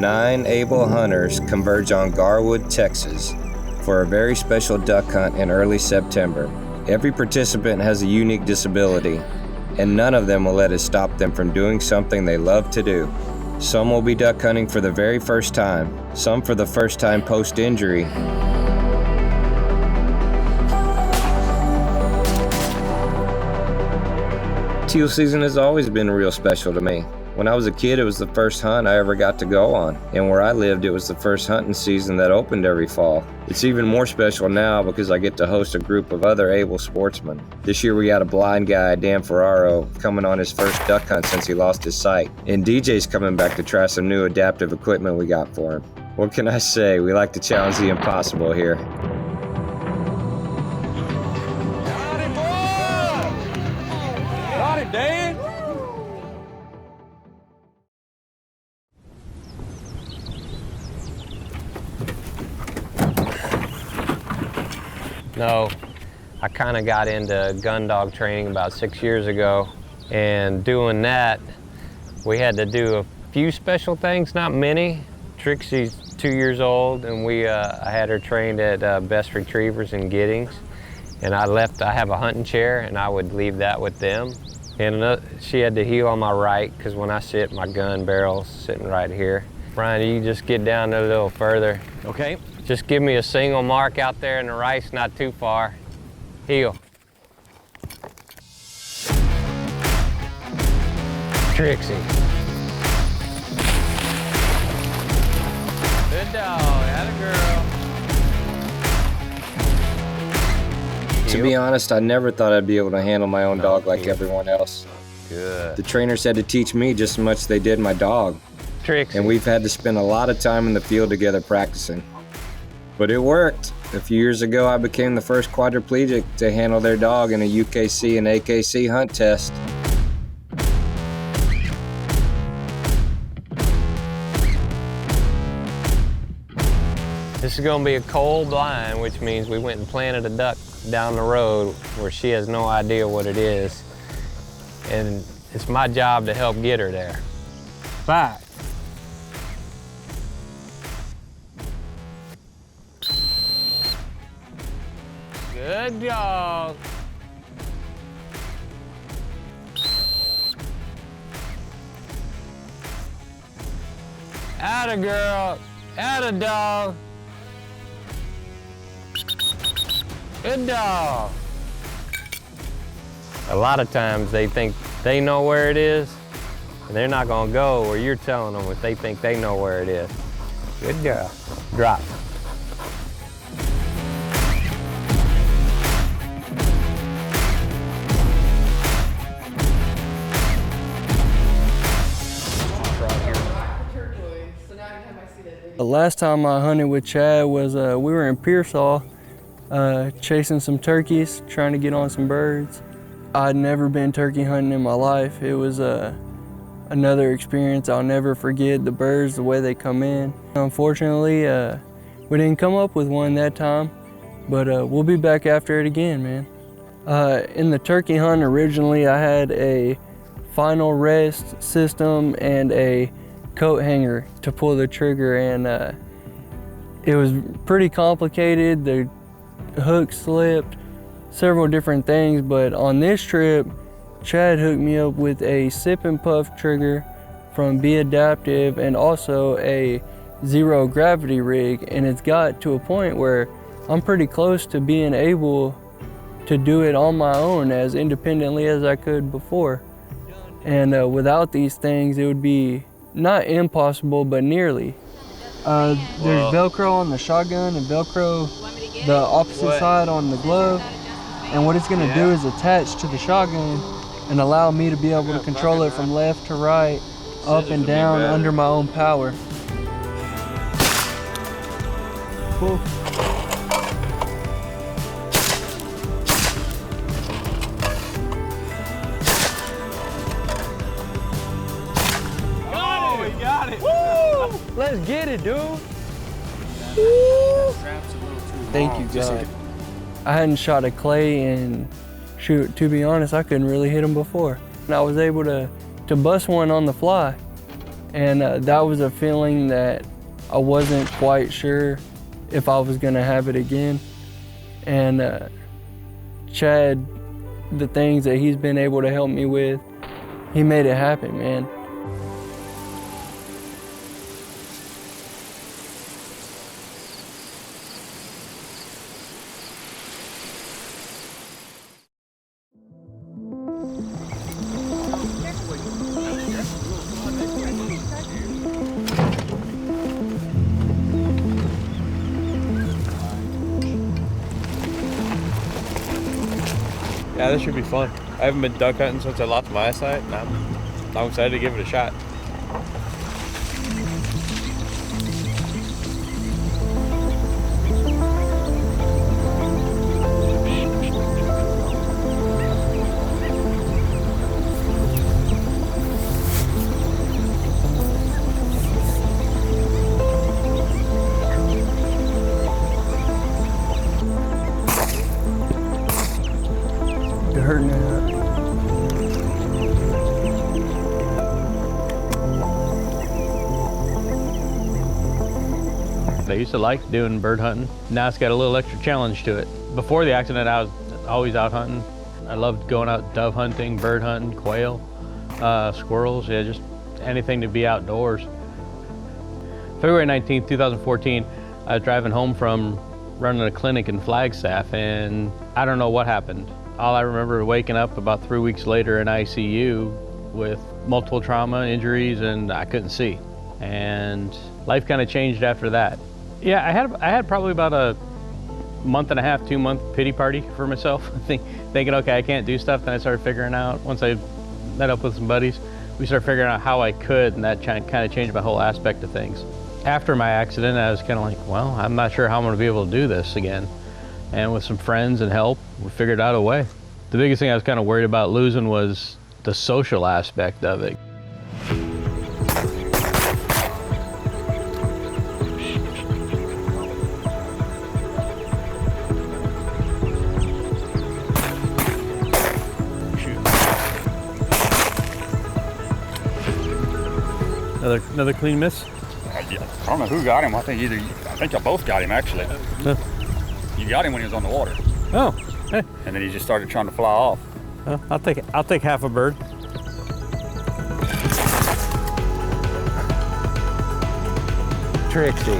9 able hunters converge on Garwood, Texas for a very special duck hunt in early September. Every participant has a unique disability, and none of them will let it stop them from doing something they love to do. Some will be duck hunting for the very first time, some for the first time post-injury. Teal season has always been real special to me. When I was a kid, it was the first hunt I ever got to go on, and where I lived, it was the first hunting season that opened every fall. It's even more special now because I get to host a group of other able sportsmen. This year we got a blind guy, Dan Ferraro, coming on his first duck hunt since he lost his sight, and DJ's coming back to try some new adaptive equipment we got for him. What can I say? We like to challenge the impossible here. Got him, boy! Got him, Dan! No, I kind of got into gun dog training about 6 years ago, and doing that, we had to do a few special things, not many. Trixie's 2 years old, and I had her trained at Best Retrievers in Giddings, and I have a hunting chair, and I would leave that with them. And she had the heel on my right, because when I sit, my gun barrel's sitting right here. Brian, you just get down a little further. Okay. Just give me a single mark out there in the rice, not too far. Heel. Trixie. Good dog, atta girl. To be honest, I never thought I'd be able to handle my own dog like everyone else. Good. The trainers had to teach me just as much as they did my dog. Trixie. And we've had to spend a lot of time in the field together practicing. But it worked. A few years ago, I became the first quadriplegic to handle their dog in a UKC and AKC hunt test. This is gonna be a cold blind, which means we went and planted a duck down the road where she has no idea what it is. And it's my job to help get her there. 5. Good dog. Atta girl, atta dog. Good dog. A lot of times they think they know where it is, and they're not gonna go where you're telling them if they think they know where it is. Good girl. Drop. The last time I hunted with Chad was we were in Pearsall chasing some turkeys, trying to get on some birds. I'd never been turkey hunting in my life. It was another experience I'll never forget, the birds, the way they come in. Unfortunately, we didn't come up with one that time, but we'll be back after it again, man. In the turkey hunt originally, I had a final rest system and a coat hanger to pull the trigger, and it was pretty complicated. The hook slipped, several different things, but on this trip, Chad hooked me up with a sip and puff trigger from Be Adaptive and also a zero gravity rig, and it's got to a point where I'm pretty close to being able to do it on my own as independently as I could before. And without these things, it would be not impossible, but nearly. There's Velcro on the shotgun and Velcro the opposite side on the glove. And what it's gonna do is attach to the shotgun and allow me to be able to control it from left to right, up and down under my own power. Cool. Let's get it, dude. Thank you, God. I hadn't shot a clay, and shoot, to be honest, I couldn't really hit him before. And I was able to bust one on the fly. And that was a feeling that I wasn't quite sure if I was gonna have it again. And Chad, the things that he's been able to help me with, he made it happen, man. Yeah, this should be fun. I haven't been duck hunting since I lost my eyesight, and I'm excited to give it a shot. It hurt now. I used to like doing bird hunting. Now it's got a little extra challenge to it. Before the accident, I was always out hunting. I loved going out dove hunting, bird hunting, quail, squirrels, yeah, just anything to be outdoors. February 19th, 2014, I was driving home from running a clinic in Flagstaff, and I don't know what happened. All I remember waking up about 3 weeks later in ICU with multiple trauma injuries, and I couldn't see. And life kind of changed after that. Yeah, I had probably about a month and a half, 2 month pity party for myself, thinking, okay, I can't do stuff. Then I started figuring out, once I met up with some buddies, we started figuring out how I could, and that kind of changed my whole aspect of things. After my accident, I was kind of like, well, I'm not sure how I'm going to be able to do this again. And with some friends and help, we figured out a way. The biggest thing I was kind of worried about losing was the social aspect of it. Another clean miss? I don't know who got him. I think y'all both got him, actually. Huh. You got him when he was on the water. Oh, hey. And then he just started trying to fly off. I'll take half a bird. Trixie.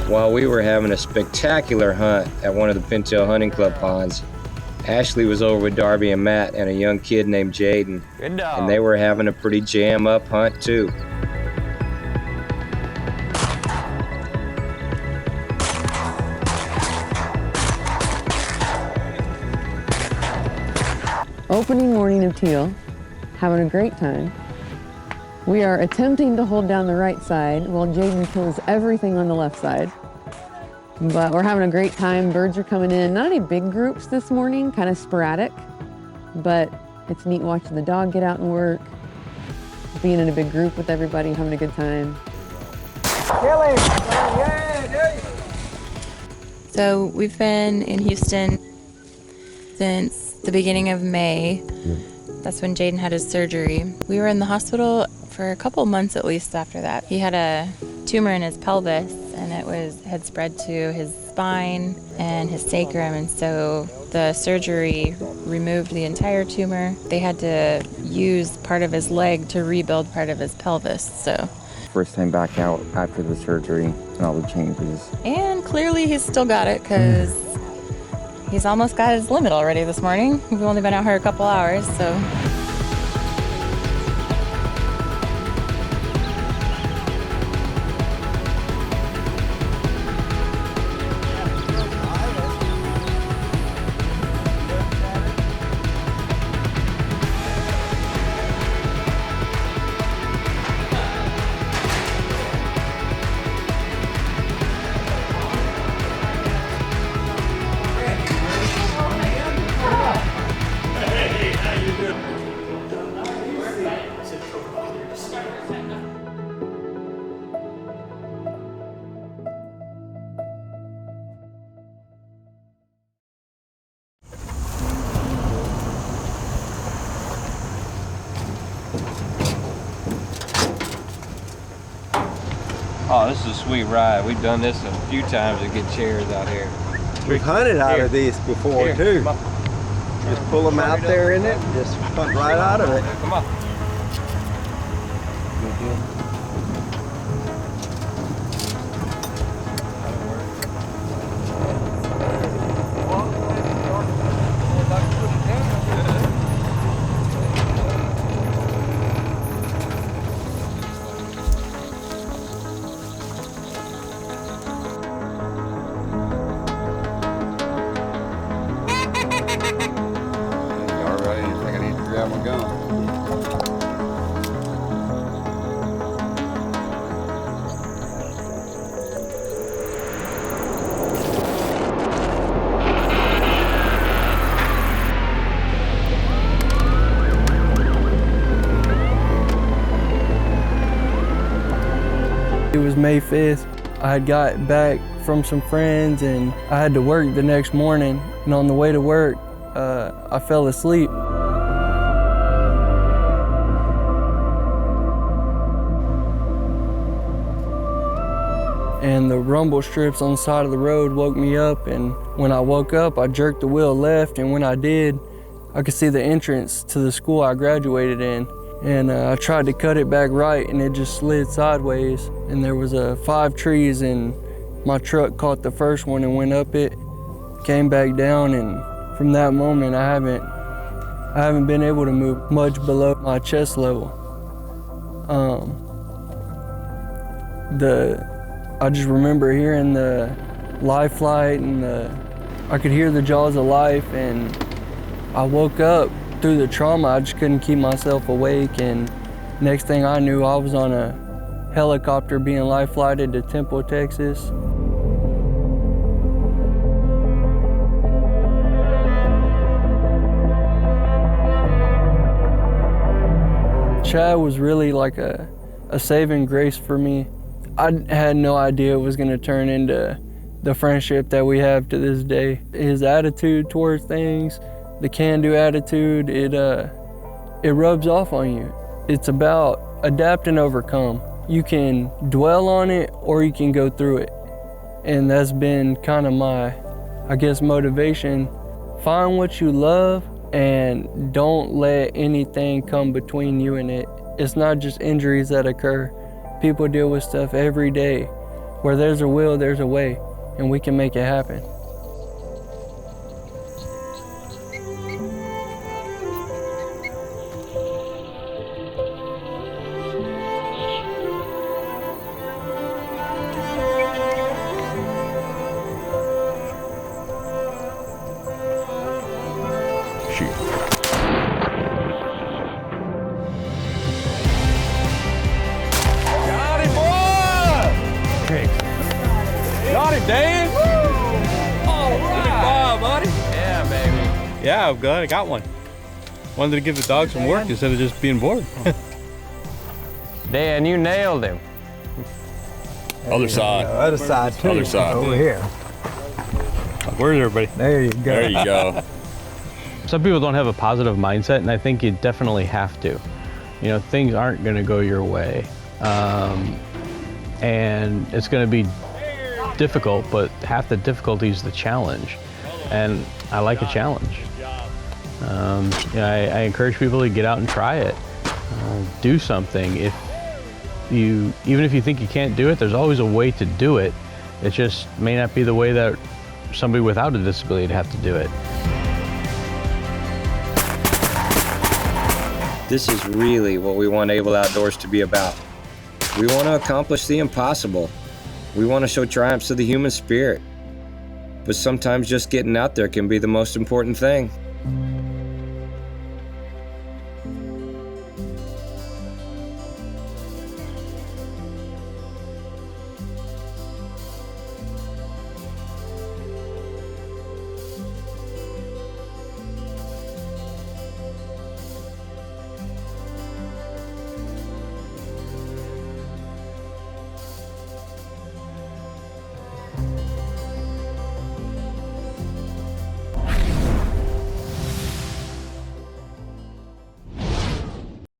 While we were having a spectacular hunt at one of the Teal hunting club ponds, Ashley was over with Darby and Matt and a young kid named Jaden, Good dog. and they were having a pretty jam-up hunt too. Opening morning of Teal, having a great time. We are attempting to hold down the right side while Jaden kills everything on the left side. But we're having a great time. Birds are coming in. Not any big groups this morning, kind of sporadic, but it's neat watching the dog get out and work, being in a big group with everybody, having a good time. So we've been in Houston since the beginning of May. That's when Jaden had his surgery. We were in the hospital for a couple months at least after that. He had a tumor in his pelvis, and it had spread to his spine and his sacrum, and so the surgery removed the entire tumor. They had to use part of his leg to rebuild part of his pelvis, so. First time back out after the surgery and all the changes. And clearly he's still got it, because he's almost got his limit already this morning. We've only been out here a couple hours, so. Oh, this is a sweet ride. We've done this a few times to get chairs out here. We've hunted out of these before too. Just pull them out there in it, and just hunt right out of it. Come on. It was May 5th. I had got back from some friends and I had to work the next morning. And on the way to work, I fell asleep. And the rumble strips on the side of the road woke me up, and when I woke up, I jerked the wheel left, and when I did, I could see the entrance to the school I graduated in. And I tried to cut it back right, and it just slid sideways. And there was 5 trees, and my truck caught the first one and went up it, came back down, and from that moment, I haven't been able to move much below my chest level. I just remember hearing the life flight, and I could hear the jaws of life, and I woke up through the trauma. I just couldn't keep myself awake, and next thing I knew, I was on a helicopter being life flighted to Temple, Texas. Chad was really like a saving grace for me. I had no idea it was gonna turn into the friendship that we have to this day. His attitude towards things, the can-do attitude, it rubs off on you. It's about adapt and overcome. You can dwell on it or you can go through it. And that's been kind of my, I guess, motivation. Find what you love and don't let anything come between you and it. It's not just injuries that occur. People deal with stuff every day. Where there's a will, there's a way, and we can make it happen. Got it, Dan! All right! Buddy. Yeah, baby. Yeah, I'm glad I got one. Wanted to give the dog some work instead of just being bored. Dan, you nailed him. Other side. Other side too. Other side. Over here. Where's everybody? There you go. There you go. Some people don't have a positive mindset, and I think you definitely have to. You know, things aren't going to go your way. And it's going to be difficult, but half the difficulty is the challenge. And I like a challenge. I encourage people to get out and try it. Do something. Even if you think you can't do it, there's always a way to do it. It just may not be the way that somebody without a disability would have to do it. This is really what we want Able Outdoors to be about. We want to accomplish the impossible. We want to show triumphs of the human spirit. But sometimes just getting out there can be the most important thing.